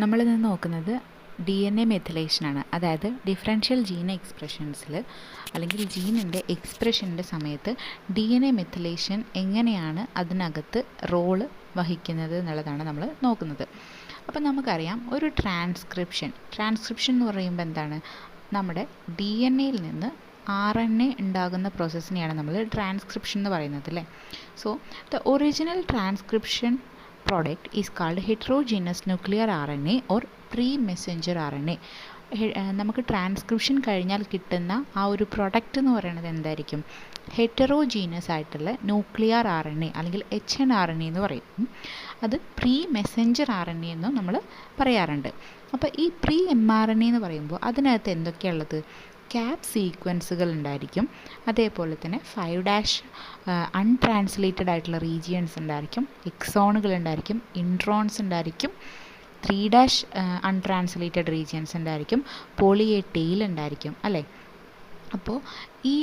നമ്മളിന്ന് നോക്കുന്നത് DNA മെഥിലേഷനാണ്. അതായത് ഡിഫറൻഷ്യൽ ജീൻ എക്സ്പ്രഷൻസിൽ അല്ലെങ്കിൽ ജീനിൻ്റെ എക്സ്പ്രഷൻ്റെ സമയത്ത് DNA മെഥിലേഷൻ എങ്ങനെയാണ് അതിനകത്ത് റോള് വഹിക്കുന്നത് എന്നുള്ളതാണ് നമ്മൾ നോക്കുന്നത്. അപ്പോൾ നമുക്കറിയാം ഒരു ട്രാൻസ്ക്രിപ്ഷൻ എന്ന് പറയുമ്പോൾ എന്താണ്, നമ്മുടെ DNA യിൽ നിന്ന് RNA ഉണ്ടാകുന്ന പ്രോസസ്സിനെയാണ് നമ്മൾ ട്രാൻസ്ക്രിപ്ഷൻ എന്ന് പറയുന്നത് അല്ലേ. So the original transcription product is called heterogeneous nuclear RNA or pre-messenger RNA. നമുക്ക് ട്രാൻസ്ക്രിപ്ഷൻ കഴിഞ്ഞാൽ കിട്ടുന്ന ആ ഒരു പ്രൊഡക്റ്റ് എന്ന് പറയുന്നത് എന്തായിരിക്കും? ഹെറ്ററോജീനസ് ആയിട്ടുള്ള ന്യൂക്ലിയർ RNA അല്ലെങ്കിൽ HNRNA എന്ന് പറയും. അത് പ്രീ മെസ്സഞ്ചർ RNA എന്നും നമ്മൾ പറയാറുണ്ട്. അപ്പോൾ ഈ പ്രീ mRNA എന്ന് പറയുമ്പോൾ അതിനകത്ത് എന്തൊക്കെയുള്ളത്? ക്യാപ് സീക്വൻസുകൾ ഉണ്ടായിരിക്കും, അതേപോലെ തന്നെ 5' അൺട്രാൻസ്ലേറ്റഡ് ആയിട്ടുള്ള റീജിയൻസ് ഉണ്ടായിരിക്കും, എക്സോണുകൾ ഉണ്ടായിരിക്കും, ഇൻട്രോൺസ് ഉണ്ടായിരിക്കും, 3' അൺട്രാൻസ്ലേറ്റഡ് റീജിയൻസ് ഉണ്ടായിരിക്കും, പോളി എ ടെയിൽ ഉണ്ടായിരിക്കും അല്ലേ. അപ്പോൾ ഈ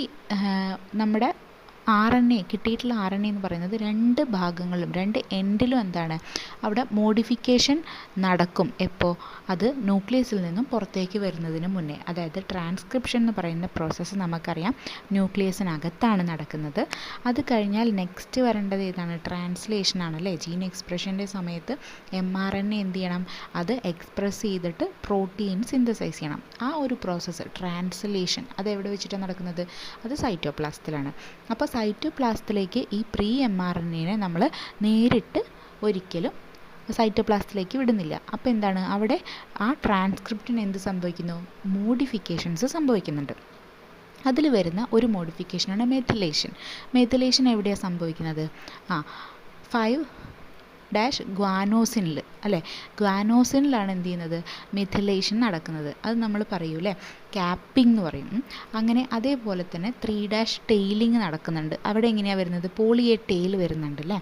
നമ്മുടെ RNA കിട്ടിയിട്ടുള്ള RNA എന്ന് പറയുന്നത് രണ്ട് ഭാഗങ്ങളിലും രണ്ട് എൻഡിലും എന്താണ്, അവിടെ മോഡിഫിക്കേഷൻ നടക്കും. എപ്പോൾ? അത് ന്യൂക്ലിയസിൽ നിന്നും പുറത്തേക്ക് വരുന്നതിന് മുന്നേ. അതായത് ട്രാൻസ്ക്രിപ്ഷൻ എന്ന് പറയുന്ന പ്രോസസ്സ് നമുക്കറിയാം ന്യൂക്ലിയസിനകത്താണ് നടക്കുന്നത്. അത് കഴിഞ്ഞാൽ നെക്സ്റ്റ് വരേണ്ടത് ഏതാണ്? ട്രാൻസ്ലേഷൻ ആണല്ലേ. ജീൻ എക്സ്പ്രഷൻ്റെ സമയത്ത് mRNA എന്ത് ചെയ്യണം? അത് എക്സ്പ്രസ് ചെയ്തിട്ട് പ്രോട്ടീൻ സിന്തസൈസ് ചെയ്യണം. ആ ഒരു പ്രോസസ്സ് ട്രാൻസ്ലേഷൻ അത് എവിടെ വെച്ചിട്ടാണ് നടക്കുന്നത്? അത് സൈറ്റോപ്ലാസത്തിലാണ്. അപ്പോൾ സൈറ്റോപ്ലാസത്തിലേക്ക് ഈ പ്രീ mRNA നമ്മൾ നേരിട്ട് ഒരിക്കലും സൈറ്റോപ്ലാസത്തിലേക്ക് വിടുന്നില്ല. അപ്പോൾ എന്താണ്, അവിടെ ആ ട്രാൻസ്ക്രിപ്റ്റിന് എന്ത് സംഭവിക്കുന്നു? മോഡിഫിക്കേഷൻസ് സംഭവിക്കുന്നുണ്ട്. അതിൽ വരുന്ന ഒരു മോഡിഫിക്കേഷനാണ് മെഥിലേഷൻ എവിടെയാണ് സംഭവിക്കുന്നത്? 5' ഗ്വാനോസിനിൽ അല്ലേ. ഗ്വാനോസിനിലാണ് എന്ത് ചെയ്യുന്നത്? മെഥിലേഷൻ നടക്കുന്നത്. അത് നമ്മൾ പറയൂ അല്ലേ, ക്യാപ്പിംഗ് എന്ന് പറയും. അങ്ങനെ അതേപോലെ തന്നെ 3' ടെയിലിംഗ് നടക്കുന്നുണ്ട്. അവിടെ എങ്ങനെയാണ് വരുന്നത്? പോളി എ ടെയിൽ വരുന്നുണ്ട് അല്ലേ.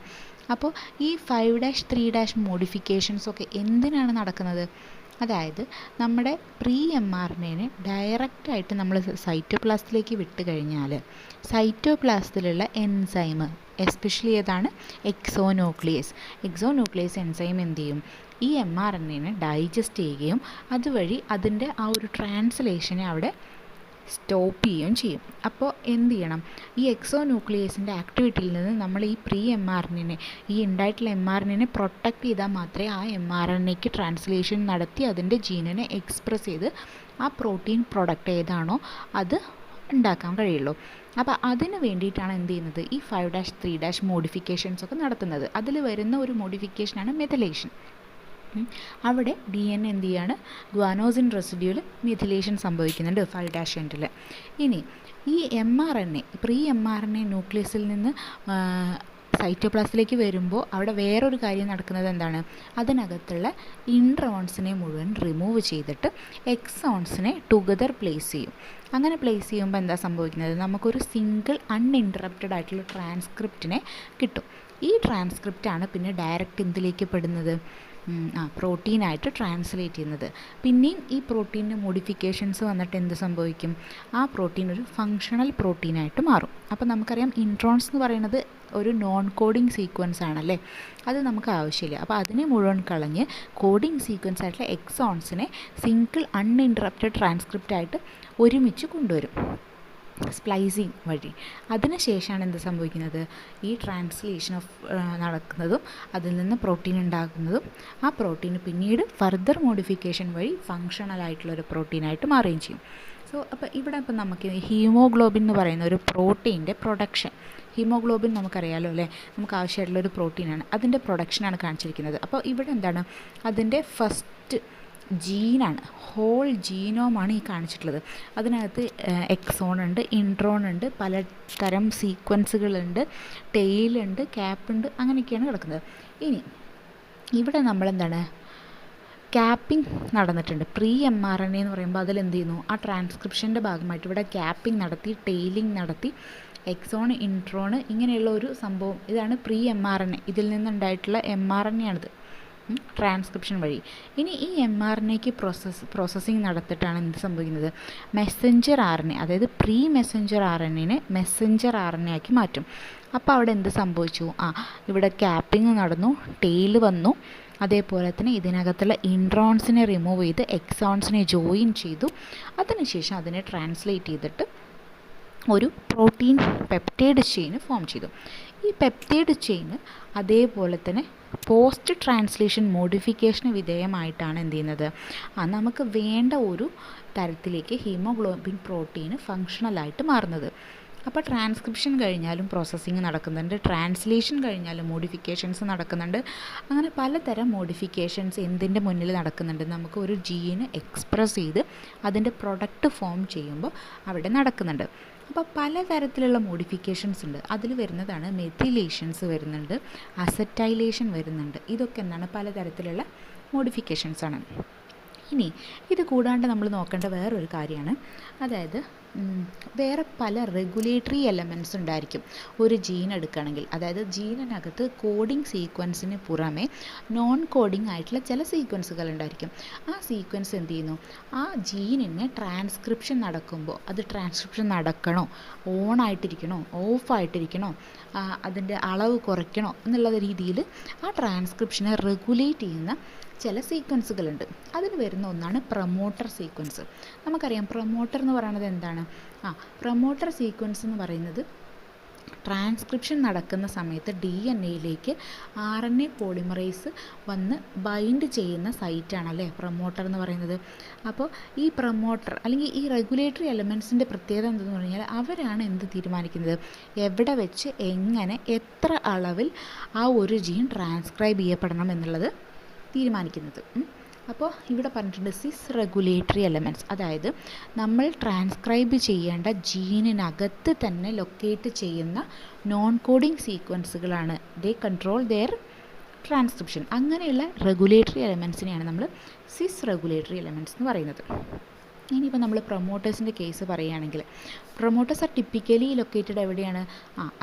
അപ്പോൾ ഈ 5' 3' മോഡിഫിക്കേഷൻസ് ഒക്കെ എന്തിനാണ് നടക്കുന്നത്? അതായത് നമ്മുടെ പ്രീ mRNA ഡയറക്റ്റായിട്ട് നമ്മൾ സൈറ്റോപ്ലാസത്തിലേക്ക് വിട്ട് കഴിഞ്ഞാൽ സൈറ്റോപ്ലാസത്തിലുള്ള എൻസൈം, എസ്പെഷ്യലി ഏതാണ്? എക്സോന്യൂക്ലിയസ് എൻസൈം എന്ത് ചെയ്യും? ഈ mRNA ഡൈജസ്റ്റ് ചെയ്യുകയും അതുവഴി അതിൻ്റെ ആ ഒരു ട്രാൻസ്ലേഷനെ അവിടെ സ്റ്റോപ്പ് ചെയ്യുകയും ചെയ്യും. അപ്പോൾ എന്ത് ചെയ്യണം? ഈ എക്സോന്യൂക്ലിയസിൻ്റെ ആക്ടിവിറ്റിയിൽ നിന്ന് നമ്മൾ ഈ പ്രീ mRNA, ഈ ഉണ്ടായിട്ടുള്ള mRNA പ്രൊട്ടക്റ്റ് ചെയ്താൽ മാത്രമേ ആ mRNAക്ക് ട്രാൻസ്ലേഷൻ നടത്തി അതിൻ്റെ ജീനിനെ എക്സ്പ്രസ് ചെയ്ത് ആ പ്രോട്ടീൻ പ്രൊഡക്റ്റ് ഏതാണോ അത് ഉണ്ടാക്കാൻ കഴിയുള്ളൂ. അപ്പോൾ അതിന് വേണ്ടിയിട്ടാണ് എന്ത് ചെയ്യുന്നത്? ഈ 5' 3' മോഡിഫിക്കേഷൻസ് ഒക്കെ നടത്തുന്നത്. അതിൽ വരുന്ന ഒരു മോഡിഫിക്കേഷനാണ് മെഥിലേഷൻ. അവിടെ DNA എന്ത് ചെയ്യാണ്? ഗ്വാനോസിൻ റെസിഡ്യൂവിൽ മെഥിലേഷൻ സംഭവിക്കുന്നുണ്ട് 5' എൻഡിൽ. ഇനി ഈ പ്രീ mRNA ന്യൂക്ലിയസിൽ നിന്ന് സൈറ്റോപ്ലാസത്തിലേക്ക് വരുമ്പോൾ അവിടെ വേറൊരു കാര്യം നടക്കുന്നത് എന്താണ്? അതിനകത്തുള്ള ഇൻട്രോൺസിനെ മുഴുവൻ റിമൂവ് ചെയ്തിട്ട് എക്സോൺസിനെ ടുഗദർ പ്ലേസ് ചെയ്യും. അങ്ങനെ പ്ലേസ് ചെയ്യുമ്പോൾ എന്താ സംഭവിക്കുന്നത്? നമുക്കൊരു സിംഗിൾ അൺഇൻറ്ററപ്റ്റഡ് ആയിട്ടുള്ള ട്രാൻസ്ക്രിപ്റ്റിനെ കിട്ടും. ഈ ട്രാൻസ്ക്രിപ്റ്റാണ് പിന്നെ ഡയറക്റ്റ് എന്തിലേക്ക് പെടുന്നത്? പ്രോട്ടീനായിട്ട് ട്രാൻസ്ലേറ്റ് ചെയ്യുന്നത്. പിന്നെയും ഈ പ്രോട്ടീനിന് മോഡിഫിക്കേഷൻസ് വന്നിട്ട് എന്ത് സംഭവിക്കും? ആ പ്രോട്ടീൻ ഒരു ഫങ്ഷണൽ പ്രോട്ടീനായിട്ട് മാറും. അപ്പോൾ നമുക്കറിയാം ഇൻട്രോൺസ് എന്ന് പറയുന്നത് ഒരു നോൺ കോഡിങ് സീക്വൻസ് ആണല്ലേ, അത് നമുക്ക് ആവശ്യമില്ല. അപ്പോൾ അതിനെ മുഴുവൻ കളഞ്ഞ് കോഡിങ് സീക്വൻസ് ആയിട്ടുള്ള എക്സോൺസിനെ സിംഗിൾ അൺഇൻറ്ററപ്റ്റഡ് ട്രാൻസ്ക്രിപ്റ്റായിട്ട് ഒരുമിച്ച് കൊണ്ടുവരും സ്പ്ലൈസിങ് വഴി. അതിനുശേഷമാണ് എന്ത് സംഭവിക്കുന്നത്? ഈ ട്രാൻസ്ലേഷൻ നടക്കുന്നതും അതിൽ നിന്ന് പ്രോട്ടീൻ ഉണ്ടാകുന്നതും ആ പ്രോട്ടീൻ പിന്നീട് ഫർദർ മോഡിഫിക്കേഷൻ വഴി ഫങ്ഷണലായിട്ടുള്ളൊരു പ്രോട്ടീനായിട്ട് മാറുകയും ചെയ്യും. സോ അപ്പോൾ ഇവിടെ ഇപ്പം നമുക്ക് ഹീമോഗ്ലോബിൻ എന്ന് പറയുന്ന ഒരു പ്രോട്ടീൻ്റെ പ്രൊഡക്ഷൻ, ഹീമോഗ്ലോബിൻ നമുക്കറിയാമല്ലോ അല്ലേ, നമുക്ക് ആവശ്യമായിട്ടുള്ളൊരു പ്രോട്ടീനാണ്, അതിൻ്റെ പ്രൊഡക്ഷനാണ് കാണിച്ചിരിക്കുന്നത്. അപ്പോൾ ഇവിടെ എന്താണ്? അതിൻ്റെ ഫസ്റ്റ് ജീനാണ്, ഹോൾ ജീനോമാണ് ഈ കാണിച്ചിട്ടുള്ളത്. അതിനകത്ത് എക്സോൺ ഉണ്ട്, ഇൻട്രോൺ ഉണ്ട്, പലതരം സീക്വൻസുകളുണ്ട്, ടെയിലുണ്ട്, ക്യാപ്പുണ്ട്, അങ്ങനെയൊക്കെയാണ് കിടക്കുന്നത്. ഇനി ഇവിടെ നമ്മളെന്താണ്, ക്യാപ്പിംഗ് നടന്നിട്ടുണ്ട്. പ്രീ mRNA എന്ന് പറയുമ്പോൾ അതിലെന്ത് ചെയ്യുന്നു? ആ ട്രാൻസ്ക്രിപ്ഷൻ്റെ ഭാഗമായിട്ട് ഇവിടെ ക്യാപ്പിംഗ് നടത്തി, ടെയിലിംഗ് നടത്തി, എക്സോൺ, ഇൻട്രോൺ ഇങ്ങനെയുള്ള ഒരു സംഭവം, ഇതാണ് പ്രീ mRNA. ഇതിൽ നിന്നുണ്ടായിട്ടുള്ള mRNA ആണിത് ട്രാൻസ്ക്രിപ്ഷൻ വഴി. ഇനി ഈ mRNAക്ക് പ്രോസസ്സിങ് നടത്തിയിട്ടാണ് എന്ത് സംഭവിക്കുന്നത്? മെസ്സഞ്ചർ RNA, അതായത് പ്രീ മെസ്സഞ്ചർ RNAനെ മെസ്സഞ്ചർ RNA ആക്കി മാറ്റും. അപ്പോൾ അവിടെ എന്ത് സംഭവിച്ചു? ഇവിടെ ക്യാപ്പിംഗ് നടന്നു, ടെയിൽ വന്നു, അതേപോലെ തന്നെ ഇതിനകത്തുള്ള ഇൻട്രോൺസിനെ റിമൂവ് ചെയ്ത് എക്സോൺസിനെ ജോയിൻ ചെയ്തു. അതിനുശേഷം അതിനെ ട്രാൻസ്ലേറ്റ് ചെയ്തിട്ട് ഒരു പ്രോട്ടീൻ പെപ്റ്റൈഡ് ചെയിൻ ഫോം ചെയ്തു. ഈ പെപ്റ്റൈഡ് ചെയിൻ അതേപോലെ തന്നെ പോസ്റ്റ് ട്രാൻസ്ലേഷൻ മോഡിഫിക്കേഷന് വിധേയമായിട്ടാണ് എന്ത് ചെയ്യുന്നത്, നമുക്ക് വേണ്ട ഒരു തരത്തിലേക്ക് ഹീമോഗ്ലോബിൻ പ്രോട്ടീൻ ഫങ്ഷണലായിട്ട് മാറുന്നത്. അപ്പോൾ ട്രാൻസ്ക്രിപ്ഷൻ കഴിഞ്ഞാലും പ്രോസസ്സിങ് നടക്കുന്നുണ്ട്, ട്രാൻസ്ലേഷൻ കഴിഞ്ഞാലും മോഡിഫിക്കേഷൻസ് നടക്കുന്നുണ്ട്. അങ്ങനെ പലതരം മോഡിഫിക്കേഷൻസ് എന്തിൻ്റെ മുന്നിൽ നടക്കുന്നുണ്ട്, നമുക്ക് ഒരു ജീന് എക്സ്പ്രസ് ചെയ്ത് അതിൻ്റെ പ്രൊഡക്റ്റ് ഫോം ചെയ്യുമ്പോൾ അവിടെ നടക്കുന്നുണ്ട്. അപ്പോൾ പലതരത്തിലുള്ള മോഡിഫിക്കേഷൻസ് ഉണ്ട്. അതിൽ വരുന്നതാണ് മെഥിലേഷൻസ് വരുന്നുണ്ട്, അസറ്റൈലേഷൻ വരുന്നുണ്ട്. ഇതൊക്കെ എന്താണ് പലതരത്തിലുള്ള മോഡിഫിക്കേഷൻസാണ്. ഇനി ഇത് കൂടാണ്ട് നമ്മൾ നോക്കേണ്ട വേറൊരു കാര്യമാണ്, അതായത് വേറെ പല റെഗുലേറ്ററി എലമെൻറ്റ്സ് ഉണ്ടായിരിക്കും ഒരു ജീൻ എടുക്കുകയാണെങ്കിൽ. അതായത് ജീനിനകത്ത് കോഡിങ് സീക്വൻസിന് പുറമെ നോൺ കോഡിങ് ആയിട്ടുള്ള ചില സീക്വൻസുകൾ ഉണ്ടായിരിക്കും. ആ സീക്വൻസ് എന്ത് ചെയ്യുന്നു, ആ ജീനിന് ട്രാൻസ്ക്രിപ്ഷൻ നടക്കുമ്പോൾ അത് ട്രാൻസ്ക്രിപ്ഷൻ നടക്കണോ, ഓണായിട്ടിരിക്കണോ, ഓഫായിട്ടിരിക്കണോ, അതിൻ്റെ അളവ് കുറയ്ക്കണോ എന്നുള്ള രീതിയിൽ ആ ട്രാൻസ്ക്രിപ്ഷനെ റെഗുലേറ്റ് ചെയ്യുന്ന ചില സീക്വൻസുകളുണ്ട്. അതിൽ വരുന്ന ഒന്നാണ് പ്രൊമോട്ടർ സീക്വൻസ്. നമുക്കറിയാം പ്രൊമോട്ടർ എന്ന് പറയുന്നത് എന്താണ്, പ്രൊമോട്ടർ സീക്വൻസ് എന്ന് പറയുന്നത് ട്രാൻസ്ക്രിപ്ഷൻ നടക്കുന്ന സമയത്ത് DNA-യിലേക്ക് RNA പോളിമറൈസ് വന്ന് ബൈൻഡ് ചെയ്യുന്ന സൈറ്റാണ് അല്ലേ പ്രൊമോട്ടർ എന്ന് പറയുന്നത്. അപ്പോൾ ഈ പ്രൊമോട്ടർ അല്ലെങ്കിൽ ഈ റെഗുലേറ്ററി എലമെൻറ്റ്സിൻ്റെ പ്രത്യേകത എന്തെന്ന് പറഞ്ഞാൽ അവരാണ് എന്ത് തീരുമാനിക്കുന്നത്, എവിടെ വെച്ച് എങ്ങനെ എത്ര അളവിൽ ആ ഒരു ജീൻ ട്രാൻസ്ക്രൈബ് ചെയ്യപ്പെടണം എന്നുള്ളത് തീരുമാനിക്കുന്നത്. അപ്പോൾ ഇവിടെ പറഞ്ഞിട്ടുണ്ട് സിസ് റെഗുലേറ്ററി എലമെൻറ്റ്സ്, അതായത് നമ്മൾ ട്രാൻസ്ക്രൈബ് ചെയ്യേണ്ട ജീനിനകത്ത് തന്നെ ലൊക്കേറ്റ് ചെയ്യുന്ന നോൺ കോഡിങ് സീക്വൻസുകളാണ് ദേ കൺട്രോൾ ദെയർ ട്രാൻസ്ക്രിപ്ഷൻ. അങ്ങനെയുള്ള റെഗുലേറ്ററി എലമെൻറ്റ്സിനെയാണ് നമ്മൾ സിസ് റെഗുലേറ്ററി എലമെൻറ്റ്സ് എന്ന് പറയുന്നത്. ഇനിയിപ്പോൾ നമ്മൾ പ്രൊമോട്ടേഴ്സിൻ്റെ കേസ് പറയുകയാണെങ്കിൽ പ്രൊമോട്ടേഴ്സ് ആർ ടിപ്പിക്കലി ലൊക്കേറ്റഡ് എവിടെയാണ്,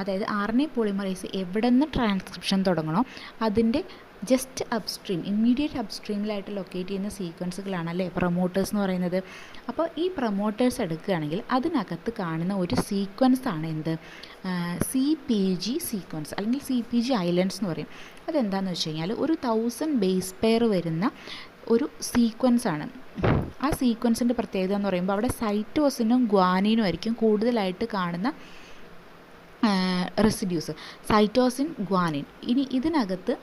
അതായത് RNA പോളിമറൈസ് എവിടെ നിന്ന് ട്രാൻസ്ക്രിപ്ഷൻ തുടങ്ങണോ അതിൻ്റെ ജസ്റ്റ് അപ്സ്ട്രീം ഇമ്മീഡിയറ്റ് അപ്സ്ട്രീമിലായിട്ട് ലൊക്കേറ്റ് ചെയ്യുന്ന സീക്വൻസുകളാണല്ലേ പ്രൊമോട്ടേഴ്സ് എന്ന് പറയുന്നത്. അപ്പോൾ ഈ പ്രൊമോട്ടേഴ്സ് എടുക്കുകയാണെങ്കിൽ അതിനകത്ത് കാണുന്ന ഒരു സീക്വൻസാണ് എന്ത്, CpG സീക്വൻസ് അല്ലെങ്കിൽ CpG ഐലൻഡ്സ് എന്ന് പറയും. അതെന്താണെന്ന് വെച്ച് കഴിഞ്ഞാൽ ഒരു 1000 ബേസ് പെയർ വരുന്ന ഒരു സീക്വൻസാണ്. ആ സീക്വൻസിൻ്റെ പ്രത്യേകത എന്ന് പറയുമ്പോൾ അവിടെ സൈറ്റോസിനും ഗ്വാനിനും ആയിരിക്കും കൂടുതലായിട്ട് കാണുന്ന റെസിഡ്യൂസ്, സൈറ്റോസിൻ, ഗ്വാനിൻ. ഇനി ഇതിനകത്ത്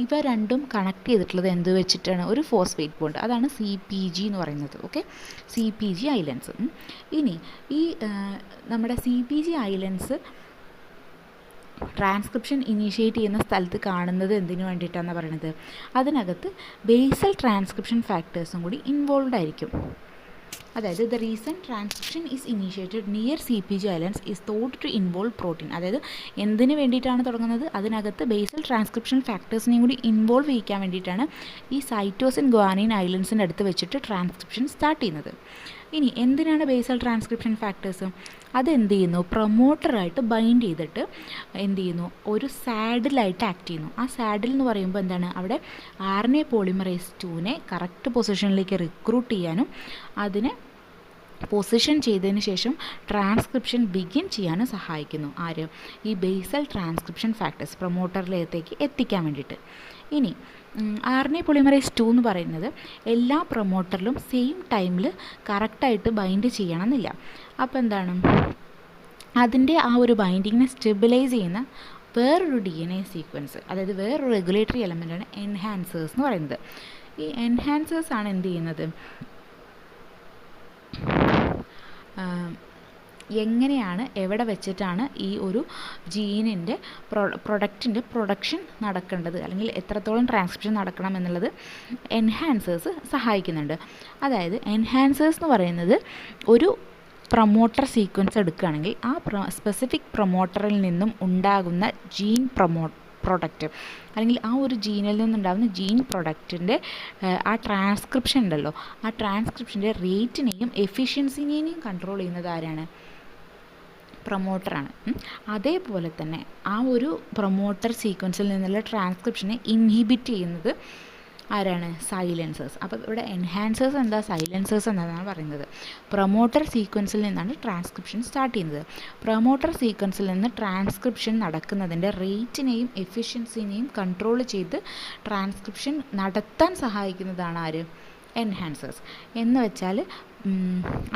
ഇവ രണ്ടും കണക്ട് ചെയ്തിട്ടുള്ളത് എന്ത് വെച്ചിട്ടാണ്, ഒരു ഫോസ്ഫേറ്റ് ബോണ്ട്, അതാണ് CpG എന്ന് പറയുന്നത്. Okay, CpG islands. ഇനി ഈ നമ്മുടെ CpG ഐലൻഡ്സ് ട്രാൻസ്ക്രിപ്ഷൻ ഇനീഷ്യേറ്റ് ചെയ്യുന്ന സ്ഥലത്ത് കാണുന്നത് എന്തിനു വേണ്ടിയിട്ടാണെന്ന് പറയുന്നത്, അതിനകത്ത് ബേസൽ ട്രാൻസ്ക്രിപ്ഷൻ ഫാക്ടേഴ്സും കൂടി ഇൻവോൾവ് ആയിരിക്കും. അതായത് the reason transcription is initiated near CpG islands is thought to involve protein. അതായത് എന്തിനു വേണ്ടിയിട്ടാണ് തുടങ്ങുന്നത്, അതിനകത്ത് ബേസൽ ട്രാൻസ്ക്രിപ്ഷൻ ഫാക്ടേഴ്സിനെയും കൂടി ഇൻവോൾവ് ചെയ്യിക്കാൻ വേണ്ടിയിട്ടാണ് ഈ സൈറ്റോസിൻ ഗ്വാനിൻ ഐലൻഡ്സിൻ്റെ അടുത്ത് വെച്ചിട്ട് ട്രാൻസ്ക്രിപ്ഷൻ സ്റ്റാർട്ട് ചെയ്യുന്നത്. ഇനി എന്തിനാണ് ബേസൽ ട്രാൻസ്ക്രിപ്ഷൻ ഫാക്ടേഴ്സ്, അതെന്ത് ചെയ്യുന്നു, പ്രൊമോട്ടറായിട്ട് ബൈൻഡ് ചെയ്തിട്ട് എന്ത് ചെയ്യുന്നു, ഒരു സാഡിലായിട്ട് ആക്ട് ചെയ്യുന്നു. ആ സാഡിൽ എന്ന് പറയുമ്പോൾ എന്താണ്, അവിടെ RNA പോളിമറൈസ് 2നെ കറക്റ്റ് പൊസിഷനിലേക്ക് റിക്രൂട്ട് ചെയ്യാനും അതിനെ പൊസിഷൻ ചെയ്തതിന് ശേഷം ട്രാൻസ്ക്രിപ്ഷൻ ബിഗിൻ ചെയ്യാനും സഹായിക്കുന്നു. ആര്, ഈ ബേസൽ ട്രാൻസ്ക്രിപ്ഷൻ ഫാക്ടേഴ്സ് പ്രൊമോട്ടറിലേക്ക് എത്തിക്കാൻ വേണ്ടിയിട്ട്. ഇനി RNA പോളിമറൈസ് 2 എന്ന് പറയുന്നത് എല്ലാ പ്രൊമോട്ടറിലും സെയിം ടൈമിൽ കറക്റ്റായിട്ട് ബൈൻഡ് ചെയ്യണമെന്നില്ല. അപ്പോൾ എന്താണ്, അതിൻ്റെ ആ ഒരു ബൈൻഡിങ്ങിനെ സ്റ്റെബിലൈസ് ചെയ്യുന്ന വേറൊരു DNA സീക്വൻസ്, അതായത് വേറൊരു റെഗുലേറ്ററി എലമെൻ്റാണ് എൻഹാൻസേഴ്സ് എന്ന് പറയുന്നത്. ഈ എൻഹാൻസേഴ്സ് ആണ് എന്ത് ചെയ്യുന്നത്, എങ്ങനെയാണ് എവിടെ വെച്ചിട്ടാണ് ഈ ഒരു ജീനിൻ്റെ പ്രൊഡക്റ്റിൻ്റെ പ്രൊഡക്ഷൻ നടക്കേണ്ടത് അല്ലെങ്കിൽ എത്രത്തോളം ട്രാൻസ്ക്രിപ്ഷൻ നടക്കണം എന്നുള്ളത് എൻഹാൻസേഴ്സ് സഹായിക്കുന്നുണ്ട്. അതായത് എൻഹാൻസേഴ്സ് എന്ന് പറയുന്നത് ഒരു പ്രൊമോട്ടർ സീക്വൻസ് എടുക്കുകയാണെങ്കിൽ ആ സ്പെസിഫിക് പ്രൊമോട്ടറിൽ നിന്നും ഉണ്ടാകുന്ന ജീൻ പ്രൊഡക്റ്റ് അല്ലെങ്കിൽ ആ ഒരു ജീനിൽ നിന്നുണ്ടാകുന്ന ജീൻ പ്രൊഡക്റ്റിൻ്റെ ആ ട്രാൻസ്ക്രിപ്ഷൻ ഉണ്ടല്ലോ, ആ ട്രാൻസ്ക്രിപ്ഷൻ്റെ റേറ്റിനെയും എഫിഷ്യൻസിനെയും കൺട്രോൾ ചെയ്യുന്നത് ആരാണ്, പ്രൊമോട്ടറാണ്. അതേപോലെ തന്നെ ആ ഒരു പ്രൊമോട്ടർ സീക്വൻസിൽ നിന്നുള്ള ട്രാൻസ്ക്രിപ്ഷനെ ഇൻഹിബിറ്റ് ചെയ്യുന്നത് ആരാണ്? സൈലൻസേഴ്സ്. അപ്പോൾ ഇവിടെ എൻഹാൻസേഴ്സ് എന്താ, സൈലൻസേഴ്സ് എന്നതാണ് പറയുന്നത്. പ്രൊമോട്ടർ സീക്വൻസിൽ നിന്നാണ് ട്രാൻസ്ക്രിപ്ഷൻ സ്റ്റാർട്ട് ചെയ്യുന്നത്. പ്രൊമോട്ടർ സീക്വൻസിൽ നിന്ന് ട്രാൻസ്ക്രിപ്ഷൻ നടക്കുന്നതിൻ്റെ റേറ്റിനെയും എഫിഷ്യൻസിനെയും കൺട്രോൾ ചെയ്ത് ട്രാൻസ്ക്രിപ്ഷൻ നടത്താൻ സഹായിക്കുന്നതാണ് ആര്? എൻഹാൻസേഴ്സ്. എന്ന് വെച്ചാൽ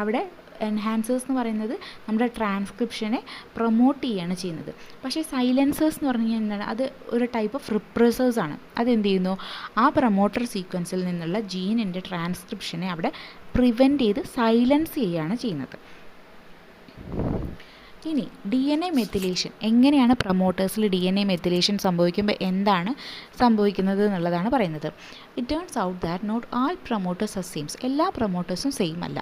അവിടെ എൻഹാൻസേഴ്സ് എന്ന് പറയുന്നത് നമ്മുടെ ട്രാൻസ്ക്രിപ്ഷനെ പ്രൊമോട്ട് ചെയ്യുകയാണ് ചെയ്യുന്നത്. പക്ഷേ സൈലൻസേഴ്സ് എന്ന് പറഞ്ഞു കഴിഞ്ഞാൽ എന്താണ്? അത് ഒരു ടൈപ്പ് ഓഫ് റിപ്രസേഴ്സ് ആണ്. അതെന്ത് ചെയ്യുന്നു? ആ പ്രൊമോട്ടർ സീക്വൻസിൽ നിന്നുള്ള ജീനിൻ്റെ ട്രാൻസ്ക്രിപ്ഷനെ അവിടെ പ്രിവെൻറ്റ് ചെയ്ത് സൈലൻസ് ചെയ്യുകയാണ് ചെയ്യുന്നത്. ഇനി DNA മെത്തിലേഷൻ എങ്ങനെയാണ്? പ്രൊമോട്ടേഴ്സിൽ DNA മെത്തിലേഷൻ സംഭവിക്കുമ്പോൾ എന്താണ് സംഭവിക്കുന്നത് എന്നുള്ളതാണ് പറയുന്നത്. It turns out that not all promoters are sames. എല്ലാ പ്രൊമോട്ടേഴ്സും സെയിം അല്ല.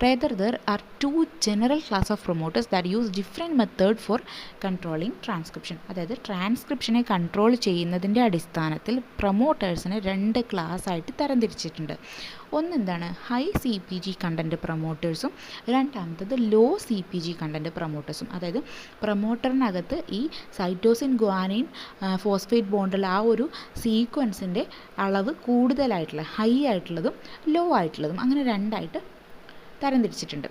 Rather there are 2 general class of promoters that use different method for controlling transcription. അതായത് ട്രാൻസ്ക്രിപ്ഷനെ കൺട്രോൾ ചെയ്യുന്നതിൻ്റെ അടിസ്ഥാനത്തിൽ പ്രൊമോട്ടേഴ്സിനെ 2 ക്ലാസ് ആയിട്ട് തരംതിരിച്ചിട്ടുണ്ട്. ഒന്നെന്താണ്? ഹൈ CpG കണ്ടൻറ്റ് പ്രൊമോട്ടേഴ്സും രണ്ടാമത്തത് ലോ CpG കണ്ടൻറ്റ് പ്രൊമോട്ടേഴ്സും. അതായത് പ്രൊമോട്ടറിനകത്ത് ഈ സൈറ്റോസിൻ ഗ്വാനിൻ ഫോസ്ഫേറ്റ് ബോണ്ടുള്ള ആ ഒരു സീക്വൻസിൻ്റെ അളവ് കൂടുതലായിട്ടുള്ള ഹൈ ആയിട്ടുള്ളതും ലോ ആയിട്ടുള്ളതും അങ്ങനെ 2 ആയിട്ട് തരംതിരിച്ചിട്ടുണ്ട്.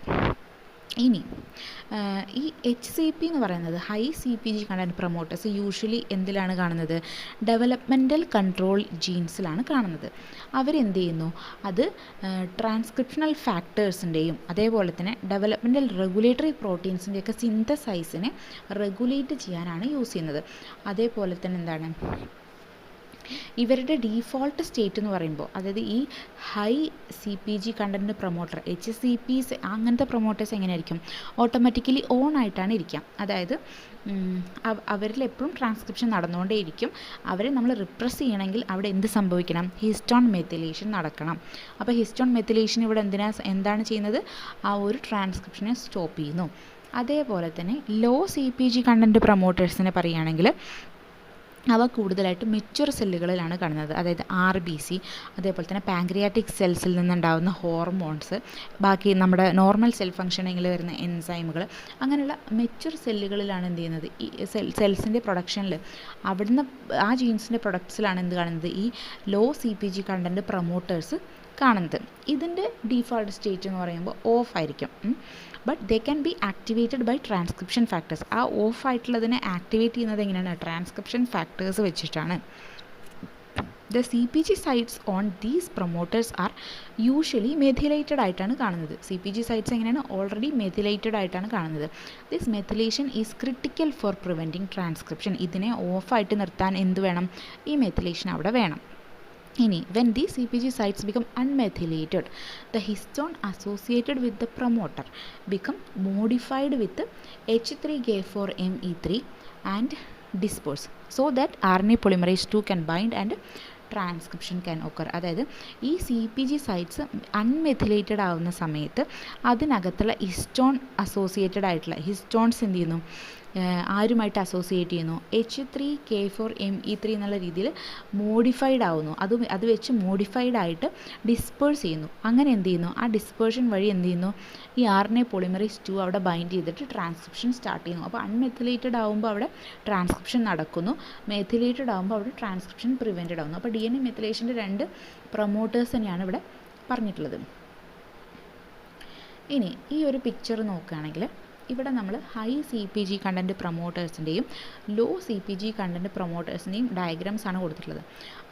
ഇനി ഈ HCP എന്ന് പറയുന്നത് high CpG content promoters usually എന്തിലാണ് കാണുന്നത്? ഡെവലപ്മെൻറ്റൽ കൺട്രോൾ ജീൻസിലാണ് കാണുന്നത്. അവരെന്ത് ചെയ്യുന്നു? അത് ട്രാൻസ്ക്രിപ്ഷണൽ ഫാക്ടേഴ്സിൻ്റെയും അതേപോലെ തന്നെ ഡെവലപ്മെൻറ്റൽ റെഗുലേറ്ററി പ്രോട്ടീൻസിൻ്റെയൊക്കെ സിന്തസൈസിനെ റെഗുലേറ്റ് ചെയ്യാനാണ് യൂസ് ചെയ്യുന്നത്. അതേപോലെ തന്നെ എന്താണ് ഇവരുടെ ഡീഫോൾട്ട് സ്റ്റേറ്റ് എന്ന് പറയുമ്പോൾ, അതായത് ഈ high CpG content promoter HCPs അങ്ങനത്തെ പ്രൊമോട്ടേഴ്സ് എങ്ങനെയായിരിക്കും? ഓട്ടോമാറ്റിക്കലി ഓൺ ആയിട്ടാണ് ഇരിക്കുക. അതായത് അവരിൽ എപ്പോഴും ട്രാൻസ്ക്രിപ്ഷൻ നടന്നുകൊണ്ടേയിരിക്കും. അവരെ നമ്മൾ റിപ്രസ് ചെയ്യണമെങ്കിൽ അവിടെ എന്ത് സംഭവിക്കണം? ഹിസ്റ്റോൺ മെത്തിലേഷൻ നടക്കണം. അപ്പോൾ ഹിസ്റ്റോൺ മെത്തിലേഷൻ ഇവിടെ എന്താണ് ചെയ്യുന്നത്? ആ ഒരു ട്രാൻസ്ക്രിപ്ഷനെ സ്റ്റോപ്പ് ചെയ്യുന്നു. അതേപോലെ തന്നെ ലോ CpG കണ്ടൻറ്റ് പ്രൊമോട്ടേഴ്സിനെ പറയുകയാണെങ്കിൽ അവ കൂടുതലായിട്ട് മെച്യൂർ സെല്ലുകളിലാണ് കാണുന്നത്. അതായത് RBC, അതേപോലെ തന്നെ പാങ്ക്രിയാറ്റിക് സെൽസിൽ നിന്നുണ്ടാകുന്ന ഹോർമോൺസ്, ബാക്കി നമ്മുടെ നോർമൽ സെൽ ഫങ്ഷനിങ്ങിൽ വരുന്ന എൻസൈമുകൾ, അങ്ങനെയുള്ള മെച്യൂർ സെല്ലുകളിലാണ് എന്ത് ചെയ്യുന്നത്? ഈ സെൽസിൻ്റെ പ്രൊഡക്ഷനിൽ അവിടുന്ന് ആ ജീൻസിൻ്റെ പ്രൊഡക്ട്സിലാണ് എന്ത് കാണുന്നത്? ഈ ലോ CpG കണ്ടൻറ്റ് പ്രൊമോട്ടേഴ്സ് കാണുന്നത്. ഇതിൻ്റെ ഡീഫോൾട്ട് സ്റ്റേറ്റ് എന്ന് പറയുമ്പോൾ ഓഫ് ആയിരിക്കും. But they can be activated by transcription factors. ആ ഓഫ് ആയിട്ടുള്ളതിനെ ആക്ടിവേറ്റ് ചെയ്യുന്നത് എങ്ങനെയാണ്? ട്രാൻസ്ക്രിപ്ഷൻ ഫാക്ടേഴ്സ് വെച്ചിട്ടാണ്. The CpG sites on these promoters are usually methylated ആയിട്ടാണ് കാണുന്നത്. CpG സൈറ്റ്സ് എങ്ങനെയാണ്? ഓൾറെഡി മെഥിലേറ്റഡ് ആയിട്ടാണ് കാണുന്നത്. This methylation is critical for preventing transcription. ഇതിനെ ഓഫായിട്ട് നിർത്താൻ എന്ത് വേണം? ഈ മെഥിലേഷൻ അവിടെ വേണം. ഇനി when these CpG sites become unmethylated, the histone associated with the promoter become modified with H3K4ME3 and disperse so that RNA polymerase II can bind and transcription can occur. അതായത് ഈ CpG സൈറ്റ്സ് അൺമെഥിലേറ്റഡ് ആവുന്ന സമയത്ത് അതിനകത്തുള്ള histone associated ആയിട്ടുള്ള histones എന്ത് ചെയ്യുന്നു? ആരുമായിട്ട് associate ചെയ്യുന്നു? H3K4ME3 എന്നുള്ള രീതിയിൽ മോഡിഫൈഡ് ആവുന്നു. അത് വെച്ച് മോഡിഫൈഡ് ആയിട്ട് ഡിസ്പേഴ്സ് ചെയ്യുന്നു. അങ്ങനെ എന്ത് ചെയ്യുന്നു? ആ ഡിസ്പേർഷൻ വഴി എന്ത് ചെയ്യുന്നു? ഈ RNA പോളിമറേസ് 2 അവിടെ ബൈൻഡ് ചെയ്തിട്ട് ട്രാൻസ്ക്രിപ്ഷൻ സ്റ്റാർട്ട് ചെയ്യുന്നു. അപ്പോൾ അൺമെഥിലേറ്റഡ് ആകുമ്പോൾ അവിടെ ട്രാൻസ്ക്രിപ്ഷൻ നടക്കുന്നു, മെഥിലേറ്റഡ് ആകുമ്പോൾ അവിടെ ട്രാൻസ്ക്രിപ്ഷൻ പ്രിവെൻറ്റഡ് ആവുന്നു. അപ്പോൾ DNA മെഥിലേഷൻ്റെ 2 പ്രൊമോട്ടേഴ്സ് തന്നെയാണ് ഇവിടെ പറഞ്ഞിട്ടുള്ളത്. ഇനി ഈ ഒരു പിക്ചർ നോക്കുകയാണെങ്കിൽ ഇവിടെ നമ്മൾ ഹൈ CpG കണ്ടൻറ്റ് പ്രൊമോട്ടേഴ്സിൻ്റെയും ലോ CpG കണ്ടൻറ്റ് പ്രൊമോട്ടേഴ്സിൻ്റെയും ഡയഗ്രാംസ് ആണ് കൊടുത്തിട്ടുള്ളത്.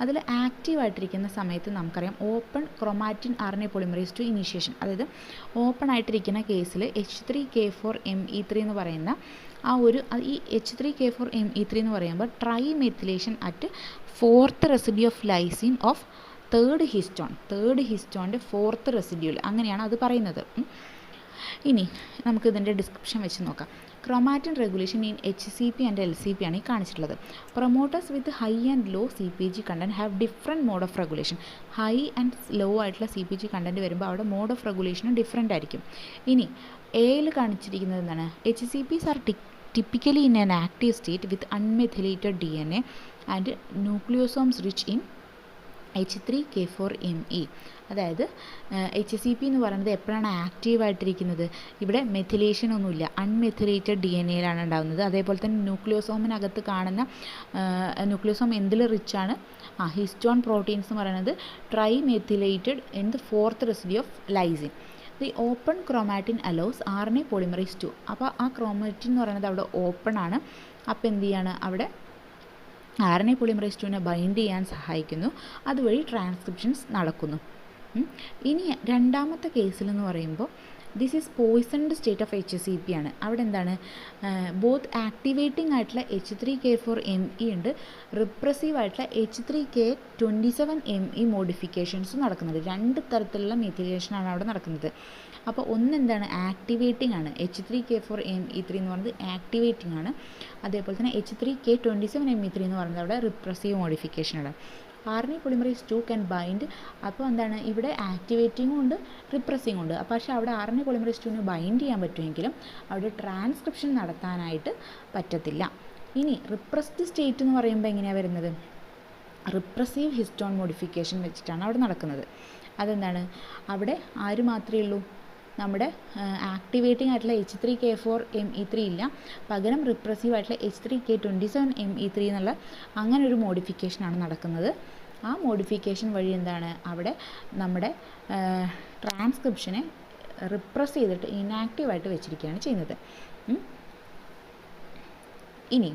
അതിൽ ആക്റ്റീവായിട്ടിരിക്കുന്ന സമയത്ത് നമുക്കറിയാം open chromatin RNA polymerase 2 initiation, അതായത് ഓപ്പൺ ആയിട്ടിരിക്കുന്ന കേസിൽ H3K4ME3 എന്ന് പറയുന്ന ആ ഒരു ഈ H3K4ME3 എന്ന് പറയുമ്പോൾ tri methylation at 4th residue of lysine of third ഹിസ്റ്റോണിൻ്റെ 4th റെസിഡ്യൂൽ, അങ്ങനെയാണ് അത് പറയുന്നത്. ഇനി നമുക്ക് ഇതിൻ്റെ ഡിസ്ക്രിപ്ഷൻ വെച്ച് നോക്കാം. Chromatin regulation in HCP and LCP ആണ് ഈ കാണിച്ചിട്ടുള്ളത്. Promoters with high and low CpG content have different mode of regulation. High and low ആയിട്ടുള്ള CpG കണ്ടൻറ്റ് വരുമ്പോൾ അവിടെ മോഡ് ഓഫ് റെഗുലേഷനും ഡിഫറെൻ്റ് ആയിരിക്കും. ഇനി എയിൽ കാണിച്ചിരിക്കുന്നത് എന്താണ്? HCPs are typically in an active state with unmethylated DNA and nucleosomes rich in H3K4ME. അതായത് HCP എന്ന് പറയുന്നത് എപ്പോഴാണ് ആക്റ്റീവായിട്ടിരിക്കുന്നത്? ഇവിടെ മെഥിലേഷൻ ഒന്നുമില്ല, അൺമെഥിലേറ്റഡ് DNA യിലാണ് ഉണ്ടാകുന്നത്. അതേപോലെ തന്നെ ന്യൂക്ലിയോസോമിനകത്ത് കാണുന്ന ന്യൂക്ലിയോസോം എന്തിൽ റിച്ചാണ്? ഹിസ്റ്റോൺ പ്രോട്ടീൻസ് എന്ന് പറയുന്നത് trimethylated in the 4th residue of lysine. The open chromatin allows RNA polymerase 2. അപ്പോൾ ആ ക്രോമാറ്റിൻ എന്ന് പറയുന്നത് അവിടെ ഓപ്പൺ ആണ്. അപ്പോൾ എന്ത് ചെയ്യാണ്? അവിടെ RNA പോളിമറൈസ് 2നെ ബൈൻഡ് ചെയ്യാൻ സഹായിക്കുന്നു. അതുവഴി ട്രാൻസ്ക്രിപ്ഷൻസ് നടക്കുന്നു. ഇനി രണ്ടാമത്തെ കേസിലെന്ന് പറയുമ്പോൾ this is poisoned state of HCP ആണ്. അവിടെ എന്താണ്? ബോത്ത് ആക്ടിവേറ്റിംഗ് ആയിട്ടുള്ള H3K4ME ഉണ്ട്, റിപ്രസീവ് ആയിട്ടുള്ള H3K27ME മോഡിഫിക്കേഷൻസ് നടക്കുന്നത്. രണ്ട് തരത്തിലുള്ള മെഥിലേഷനാണ് അവിടെ നടക്കുന്നത്. അപ്പോൾ ഒന്നെന്താണ്? ആക്ടിവേറ്റിംഗ് ആണ്. H3K4ME3 എന്ന് പറയുന്നത് ആക്ടിവേറ്റിംഗ് ആണ്. അതേപോലെ തന്നെ H3K27ME3 എന്ന് പറയുന്നത് അവിടെ repressive മോഡിഫിക്കേഷനാണ്. RNA polymerase 2 can bind. അപ്പോൾ എന്താണ്? ഇവിടെ ആക്ടിവേറ്റിംഗും ഉണ്ട്, റിപ്രസിംഗും ഉണ്ട്. പക്ഷേ അവിടെ RNA polymerase 2ന് ബൈൻഡ് ചെയ്യാൻ പറ്റുമെങ്കിലും അവിടെ ട്രാൻസ്ക്രിപ്ഷൻ നടത്താനായിട്ട് പറ്റത്തില്ല. ഇനി റിപ്രസ്ഡ് സ്റ്റേറ്റ് എന്ന് പറയുമ്പോൾ എങ്ങനെയാണ് വരുന്നത്? റിപ്രസീവ് ഹിസ്റ്റോൺ മോഡിഫിക്കേഷൻ വെച്ചിട്ടാണ് അവിടെ നടക്കുന്നത്. അതെന്താണ്? അവിടെ ആര് മാത്രമേ ഉള്ളൂ? നമ്മുടെ ആക്ടിവേറ്റിംഗ് ആയിട്ടുള്ള H3K4ME3 ഇല്ല, പകരം റിപ്രസീവ് ആയിട്ടുള്ള H3K27ME3 എന്നുള്ള അങ്ങനെ ഒരു മോഡിഫിക്കേഷനാണ് നടക്കുന്നത്. ആ മോഡിഫിക്കേഷൻ വഴി എന്താണ്? അവിടെ നമ്മുടെ ട്രാൻസ്ക്രിപ്ഷനെ റിപ്രസ് ചെയ്തിട്ട് ഇനാക്റ്റീവായിട്ട് വെച്ചിരിക്കുകയാണ് ചെയ്യുന്നത്. ഇനി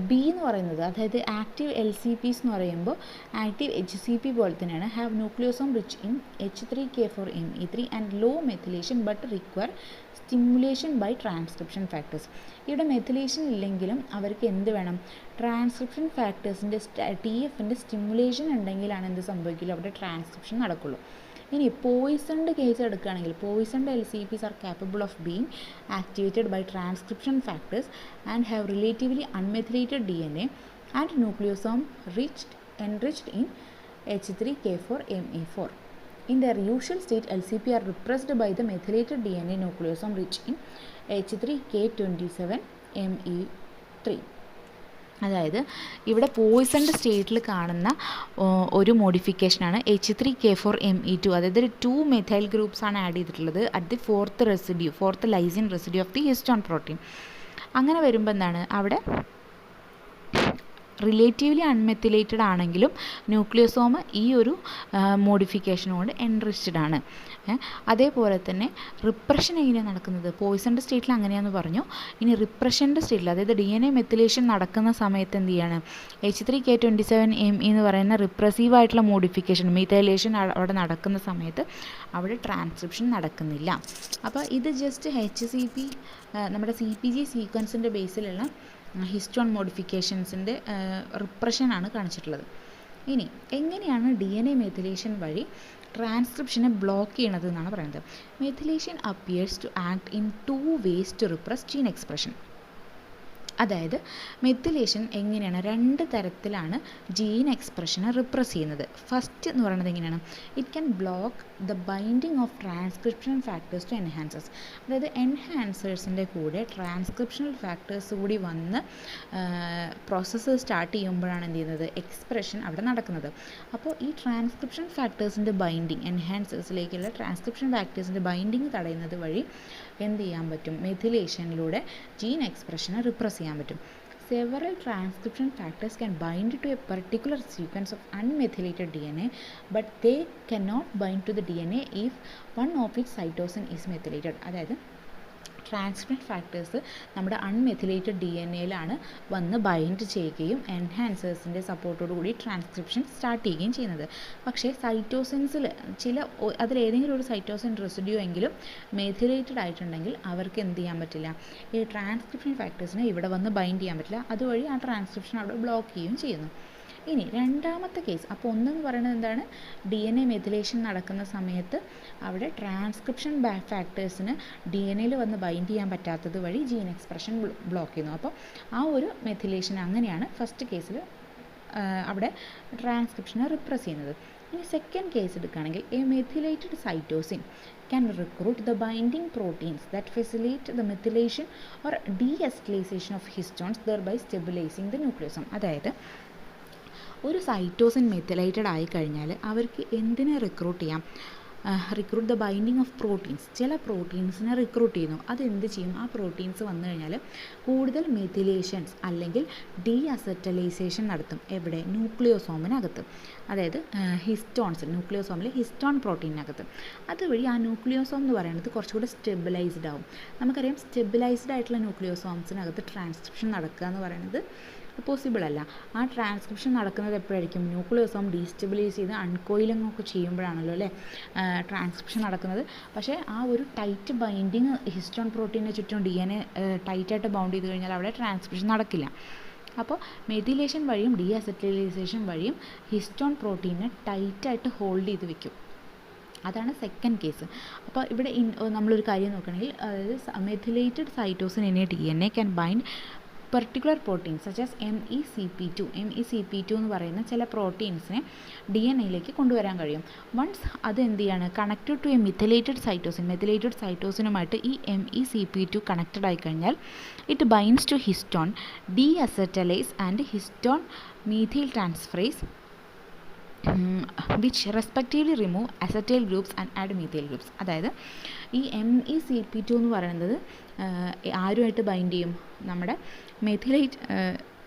ബി എന്ന് പറയുന്നത്, അതായത് ആക്റ്റീവ് LCPs എന്ന് പറയുമ്പോൾ ആക്റ്റീവ് HCP പോലെ തന്നെയാണ്. Have nucleosome rich in H3K4ME3 and low methylation but require stimulation by transcription factors. ഇവിടെ മെഥിലേഷൻ ഇല്ലെങ്കിലും അവർക്ക് എന്ത് വേണം? ട്രാൻസ്ക്രിപ്ഷൻ ഫാക്ടേഴ്സിൻ്റെ TFൻ്റെ സ്റ്റിമുലേഷൻ ഉണ്ടെങ്കിലാണ് എന്ത് സംഭവിക്കില്ല? അവിടെ ട്രാൻസ്ക്രിപ്ഷൻ നടക്കുള്ളൂ. ഇനി പോയിസൺഡ് കേസ് എടുക്കുകയാണെങ്കിൽ poisoned LCPs are capable of being activated by transcription factors and have relatively unmethylated DNA and nucleosome enriched in H3K4ME4. In their usual state, LCP are repressed by the methylated DNA nucleosome rich in H3K27ME3. അതായത് ഇവിടെ poisoned സ്റ്റേറ്റിൽ കാണുന്ന ഒരു മോഡിഫിക്കേഷനാണ് H3K4ME2. അതായത് 2 methyl groups ആണ് add ചെയ്തിട്ടുള്ളത് at the 4th lysine residue of the histone protein. അങ്ങനെ വരുമ്പോൾ എന്താണ്? അവിടെ റിലേറ്റീവ്ലി അൺമെത്തിലേറ്റഡ് ആണെങ്കിലും ന്യൂക്ലിയോസോം ഈ ഒരു മോഡിഫിക്കേഷൻ കൊണ്ട് എൻറിച്ച്ഡ് ആണ്. അതേപോലെ തന്നെ റിപ്രഷൻ എങ്ങനെയാണ് നടക്കുന്നത്? പോയിസൺഡ് സ്റ്റേറ്റിൽ അങ്ങനെയാണെന്ന് പറഞ്ഞു. ഇനി റിപ്രഷൻ്റെ സ്റ്റേറ്റിൽ, അതായത് DNA മെത്തിലേഷൻ നടക്കുന്ന സമയത്ത് എന്ത് ചെയ്യാണ്? H3K27ME എന്ന് പറയുന്ന റിപ്രസീവ് ആയിട്ടുള്ള മോഡിഫിക്കേഷൻ മെഥൈലേഷൻ അവിടെ നടക്കുന്ന സമയത്ത് അവിടെ ട്രാൻസ്ക്രിപ്ഷൻ നടക്കുന്നില്ല. അപ്പോൾ ഇത് ജസ്റ്റ് HCP നമ്മുടെ CPG സീക്വൻസിൻ്റെ ബേസിലുള്ള ഹിസ്റ്റോൺ മോഡിഫിക്കേഷൻസിൻ്റെ റിപ്രഷനാണ് കാണിച്ചിട്ടുള്ളത്. ഇനി എങ്ങനെയാണ് DNA മെഥിലേഷൻ വഴി ട്രാൻസ്ക്രിപ്ഷനെ ബ്ലോക്ക് ചെയ്യണത് എന്നാണ് പറയുന്നത്. Methylation appears to act in 2 ways to repress gene expression. അതായത് മെത്തിലേഷൻ എങ്ങനെയാണ്? 2 തരത്തിലാണ് ജീൻ എക്സ്പ്രഷനെ റിപ്രസ് ചെയ്യുന്നത്. ഫസ്റ്റ് എന്ന് പറയുന്നത് എങ്ങനെയാണ്? It can block the binding of transcription factors to enhancers. അതായത് എൻഹാൻസേഴ്സിൻ്റെ കൂടെ ട്രാൻസ്ക്രിപ്ഷണൽ ഫാക്ടേഴ്സ് കൂടി വന്ന് പ്രോസസ്സ് സ്റ്റാർട്ട് ചെയ്യുമ്പോഴാണ് എന്ത് ചെയ്യുന്നത്? എക്സ്പ്രഷൻ അവിടെ നടക്കുന്നത്. അപ്പോൾ ഈ ട്രാൻസ്ക്രിപ്ഷൻ ഫാക്ടേഴ്സിൻ്റെ ബൈൻഡിങ്, എൻഹാൻസേഴ്സിലേക്കുള്ള ട്രാൻസ്ക്രിപ്ഷൻ ഫാക്ടേഴ്സിൻ്റെ ബൈൻഡിങ് തടയുന്നത് വഴി എന്ത് ചെയ്യാൻ പറ്റും? മെഥിലേഷനിലൂടെ ജീൻ എക്സ്പ്രഷനെ റിപ്രസ് ചെയ്യാൻ പറ്റും. Several transcription factors can bind to a particular sequence of unmethylated DNA, but they cannot bind to the DNA if one of its cytosine is methylated. അതായത് transcription factors നമ്മുടെ അൺമെഥിലേറ്റഡ് DNAയിലാണ് വന്ന് ബൈൻഡ് ചെയ്യുകയും എൻഹാൻസേഴ്സിൻ്റെ സപ്പോർട്ടോടു കൂടി transcription start ചെയ്യുകയും ചെയ്യുന്നത്. പക്ഷേ സൈറ്റോസിൻസിൽ അതിലേതെങ്കിലും ഒരു cytosine residue എങ്കിലും മെഥിലേറ്റഡ് ആയിട്ടുണ്ടെങ്കിൽ അവർക്ക് എന്ത് ചെയ്യാൻ പറ്റില്ല? ഈ ട്രാൻസ്ക്രിപ്ഷൻ ഫാക്ടേഴ്സിനെ ഇവിടെ വന്ന് ബൈൻഡ് ചെയ്യാൻ പറ്റില്ല. അതുവഴി ആ ട്രാൻസ്ക്രിപ്ഷൻ അവിടെ ബ്ലോക്ക് ചെയ്യുകയും ചെയ്യുന്നു. ഇനി രണ്ടാമത്തെ കേസ്, അപ്പോൾ ഒന്നെന്ന് പറയുന്നത് എന്താണ്? DNA മെഥിലേഷൻ നടക്കുന്ന സമയത്ത് അവിടെ ട്രാൻസ്ക്രിപ്ഷൻ ഫാക്ടേഴ്സിന് DNAയിൽ വന്ന് ബൈൻഡ് ചെയ്യാൻ പറ്റാത്തത് വഴി ജീൻ എക്സ്പ്രഷൻ ബ്ലോക്ക് ചെയ്യുന്നു. അപ്പോൾ ആ ഒരു മെഥിലേഷൻ അങ്ങനെയാണ് ഫസ്റ്റ് കേസിൽ അവിടെ ട്രാൻസ്ക്രിപ്ഷനെ റിപ്രസ് ചെയ്യുന്നത്. ഇനി സെക്കൻഡ് കേസ് എടുക്കുകയാണെങ്കിൽ a methylated cytosine can recruit the binding proteins that facilitate the methylation or de-acetylation of histones, thereby stabilizing the nucleosome. അതായത് ഒരു സൈറ്റോസിൻ മെത്തിലൈറ്റഡ് ആയിക്കഴിഞ്ഞാൽ അവർക്ക് എന്തിനെ റിക്രൂട്ട് ചെയ്യാം? Recruit the binding of proteins. ചില പ്രോട്ടീൻസിനെ റിക്രൂട്ട് ചെയ്യുന്നു. അതെന്ത് ചെയ്യും? ആ പ്രോട്ടീൻസ് വന്നു കഴിഞ്ഞാൽ കൂടുതൽ മെത്തിലേഷൻസ് അല്ലെങ്കിൽ ഡീ അസറ്റലൈസേഷൻ നടത്തും. എവിടെ? ന്യൂക്ലിയോസോമിനകത്ത്. അതായത് ന്യൂക്ലിയോസോമിൽ ഹിസ്റ്റോൺ പ്രോട്ടീനകത്ത്. അതുവഴി ആ ന്യൂക്ലിയോസോം എന്ന് പറയുന്നത് കുറച്ചുകൂടി സ്റ്റെബിലൈസ്ഡ് ആവും. നമുക്കറിയാം സ്റ്റെബിലൈസ്ഡ് ആയിട്ടുള്ള ന്യൂക്ലിയോസോംസിനകത്ത് ട്രാൻസ്ക്രിപ്ഷൻ നടക്കുക എന്ന് പറയുന്നത് പോസിബിൾ അല്ല. ആ ട്രാൻസ്ക്രിപ്ഷൻ നടക്കുന്നത് എപ്പോഴായിരിക്കും? ന്യൂക്ലിയോസോം ഡീസ്റ്റെബിലൈസ് ചെയ്ത് അൺകോയിലിംഗ് ഒക്കെ ചെയ്യുമ്പോഴാണല്ലോ അല്ലേ ട്രാൻസ്ക്രിപ്ഷൻ നടക്കുന്നത്. പക്ഷേ ആ ഒരു ടൈറ്റ് ബൈൻഡിങ് ഹിസ്റ്റോൺ പ്രോട്ടീനെ ചുറ്റും DNA ടൈറ്റായിട്ട് ബൗണ്ട് ചെയ്ത് കഴിഞ്ഞാൽ അവിടെ ട്രാൻസ്ക്രിപ്ഷൻ നടക്കില്ല. അപ്പോൾ മെത്തിലേഷൻ വഴിയും ഡീ അസറ്റലൈസേഷൻ വഴിയും ഹിസ്റ്റോൺ പ്രോട്ടീനെ ടൈറ്റായിട്ട് ഹോൾഡ് ചെയ്ത് വെക്കും. അതാണ് സെക്കൻഡ് കേസ്. അപ്പോൾ ഇവിടെ നമ്മളൊരു കാര്യം നോക്കുകയാണെങ്കിൽ, അതായത് methylated cytosine in A DNA can bind particular proteins such as MECP2. MECP2 എന്ന് പറയുന്ന ചില പ്രോട്ടീൻസിനെ DNAയിലേക്ക് കൊണ്ടുവരാൻ കഴിയും. വൺസ് അത് എന്ത് ചെയ്യാണ്? കണക്റ്റഡ് ടു എ മെത്തിലേറ്റഡ് സൈറ്റോസിനുമായിട്ട് ഈ MECP2 കണക്റ്റഡ് ആയിക്കഴിഞ്ഞാൽ it binds to histone, deacetylase and histone methyl transferase which respectively remove acetyl groups and add methyl groups. അതായത് ഈ MECP2 എന്ന് പറയുന്നത് ആരുമായിട്ട് ബൈൻഡ് ചെയ്യും? നമ്മുടെ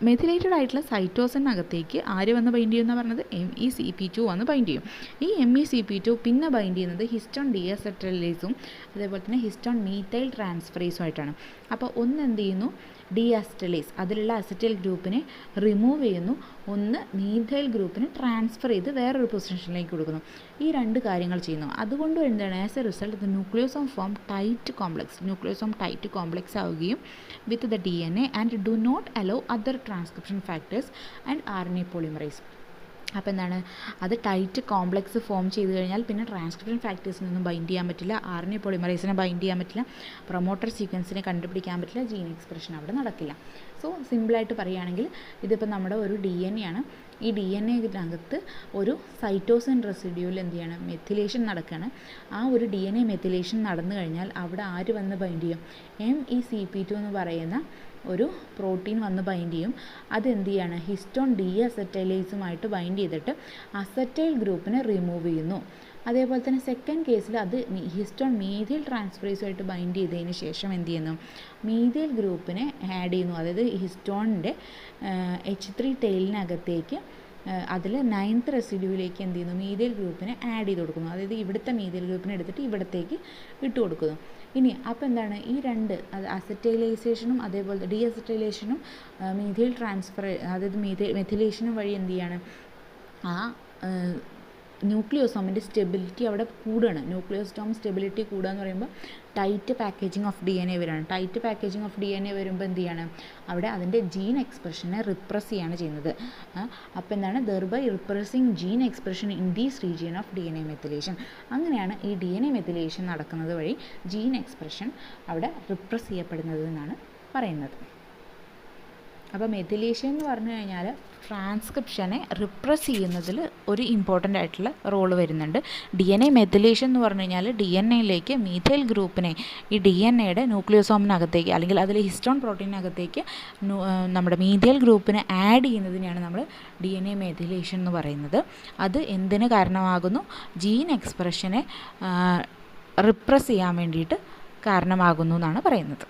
മെത്തിലേറ്റഡ് ആയിട്ടുള്ള സൈറ്റോസിനകത്തേക്ക് ആര് വന്ന് ബൈൻഡ് ചെയ്യുമെന്നാണ് പറഞ്ഞത്? MECP2 വന്ന് ബൈൻഡ് ചെയ്യും. ഈ MECP2 പിന്നെ ബൈൻഡ് ചെയ്യുന്നത് ഹിസ്റ്റോൺ ഡീ അസറ്റലൈസും അതേപോലെ തന്നെ ഹിസ്റ്റോൺ മീഥൈൽ ട്രാൻസ്ഫറേസും ആയിട്ടാണ്. അപ്പോൾ ഒന്ന് എന്ത് ചെയ്യുന്നു? ഡീ അസറ്റലൈസ്, അതിലുള്ള അസറ്റൈൽ ഗ്രൂപ്പിനെ റിമൂവ് ചെയ്യുന്നു. ഒന്ന് മീഥൈൽ ഗ്രൂപ്പിനെ ട്രാൻസ്ഫർ ചെയ്ത് വേറൊരു പൊസിഷനിലേക്ക് കൊടുക്കുന്നു. ഈ രണ്ട് കാര്യങ്ങൾ ചെയ്യുന്നു. അതുകൊണ്ട് എന്താണ്? As a result the nucleosome form nucleosome tight complex ആവുകയും with the DNA and do not allow other transcription factors and RNA polymerase. അപ്പോൾ എന്താണ്? അത് ടൈറ്റ് കോംപ്ലക്സ് ഫോം ചെയ്ത് കഴിഞ്ഞാൽ പിന്നെ ട്രാൻസ്ക്രിപ്ഷൻ ഫാക്ടേഴ്സിനൊന്നും ബൈൻഡ് ചെയ്യാൻ പറ്റില്ല, RNA പോളിമറൈസിനെ ബൈൻഡ് ചെയ്യാൻ പറ്റില്ല, പ്രൊമോട്ടർ സീക്വൻസിനെ കണ്ടുപിടിക്കാൻ പറ്റില്ല, ജീൻ എക്സ്പ്രഷൻ അവിടെ നടക്കില്ല. സോ സിമ്പിളായിട്ട് പറയുകയാണെങ്കിൽ ഇതിപ്പോൾ നമ്മുടെ ഒരു DNA ആണ്. ഈ DNAക്കകത്ത് ഒരു സൈറ്റോസിൻ റെസിഡ്യൂവിൽ എന്ത് ചെയ്യണം? മെത്തിലേഷൻ നടക്കുകയാണ്. ആ ഒരു DNA മെത്തിലേഷൻ നടന്നു കഴിഞ്ഞാൽ അവിടെ ആര് വന്ന് ബൈൻഡ് ചെയ്യും? MECP2 എന്ന് പറയുന്ന ഒരു പ്രോട്ടീൻ വന്ന് ബൈൻഡ് ചെയ്യും. അതെന്ത് ചെയ്യാണ്? ഹിസ്റ്റോൺ ഡീ അസറ്റൈലേസുമായിട്ട് ബൈൻഡ് ചെയ്തിട്ട് അസറ്റൈൽ ഗ്രൂപ്പിനെ റിമൂവ് ചെയ്യുന്നു. അതേപോലെ തന്നെ സെക്കൻഡ് കേസിൽ അത് ഹിസ്റ്റോൺ മീഥൈൽ ട്രാൻസ്ഫറേസുമായിട്ട് ബൈൻഡ് ചെയ്തതിന് ശേഷം എന്ത് ചെയ്യുന്നു? മീഥൈൽ ഗ്രൂപ്പിനെ ആഡ് ചെയ്യുന്നു. അതായത് ഹിസ്റ്റോണിൻ്റെ H3 ടെയിലിനകത്തേക്ക് അതിൽ 9th റെസിഡ്യൂവിലേക്ക് എന്ത് ചെയ്യുന്നു? മീഥൈൽ ഗ്രൂപ്പിനെ ആഡ് ചെയ്ത് കൊടുക്കുന്നു. അതായത് ഇവിടുത്തെ മീഥൈൽ ഗ്രൂപ്പിനെ എടുത്തിട്ട് ഇവിടത്തേക്ക് ഇട്ട് കൊടുക്കുന്നു. ഇനി അപ്പോൾ എന്താണ്? ഈ രണ്ട് അസറ്റൈലൈസേഷനും അതേപോലെ ഡീ അസറ്റൈലേഷനും മീഥൈൽ ട്രാൻസ്ഫർ, അതായത് മെത്തിലേഷനും വഴി എന്ത് ചെയ്യാണ്? ആ ന്യൂക്ലിയോസോമിൻ്റെ സ്റ്റെബിലിറ്റി അവിടെ കൂടുകയാണ്. ന്യൂക്ലിയോസോം സ്റ്റെബിലിറ്റി കൂടുക എന്ന് പറയുമ്പോൾ ടൈറ്റ് പാക്കേജിങ് ഓഫ് DNA വരികയാണ്. ടൈറ്റ് പാക്കേജിങ് ഓഫ് DNA വരുമ്പോൾ എന്ത് ചെയ്യാണ്? അവിടെ അതിൻ്റെ ജീൻ എക്സ്പ്രഷനെ റിപ്രസ് ചെയ്യാണ് ചെയ്യുന്നത്. അപ്പോൾ എന്താണ്? Thereby repressing gene expression in these region of DNA methylation. അങ്ങനെയാണ് ഈ DNA മെത്തിലേഷൻ നടക്കുന്നത് വഴി ജീൻ എക്സ്പ്രഷൻ അവിടെ റിപ്രസ് ചെയ്യപ്പെടുന്നത് എന്നാണ് പറയുന്നത്. അപ്പോൾ മെത്തിലേഷൻ എന്ന് പറഞ്ഞു കഴിഞ്ഞാൽ ട്രാൻസ്ക്രിപ്ഷനെ റിപ്രസ് ചെയ്യുന്നതിൽ ഒരു ഇമ്പോർട്ടൻ്റ് ആയിട്ടുള്ള റോള് വരുന്നുണ്ട്. DNA മെത്തിലേഷൻ എന്ന് പറഞ്ഞു കഴിഞ്ഞാൽ DNAയിലേക്ക് മീഥൈൽ ഗ്രൂപ്പിനെ ഈ DNAയുടെ ന്യൂക്ലിയോസോമിനകത്തേക്ക് അല്ലെങ്കിൽ അതിൽ ഹിസ്റ്റോൺ പ്രോട്ടീനകത്തേക്ക് നമ്മുടെ മീഥൈൽ ഗ്രൂപ്പിനെ ആഡ് ചെയ്യുന്നതിനെയാണ് നമ്മൾ DNA മെത്തിലേഷൻ എന്ന് പറയുന്നത്. അത് എന്തിന് കാരണമാകുന്നു? ജീൻ എക്സ്പ്രഷനെ റിപ്രസ് ചെയ്യാൻ വേണ്ടിയിട്ട് കാരണമാകുന്നു എന്നാണ് പറയുന്നത്.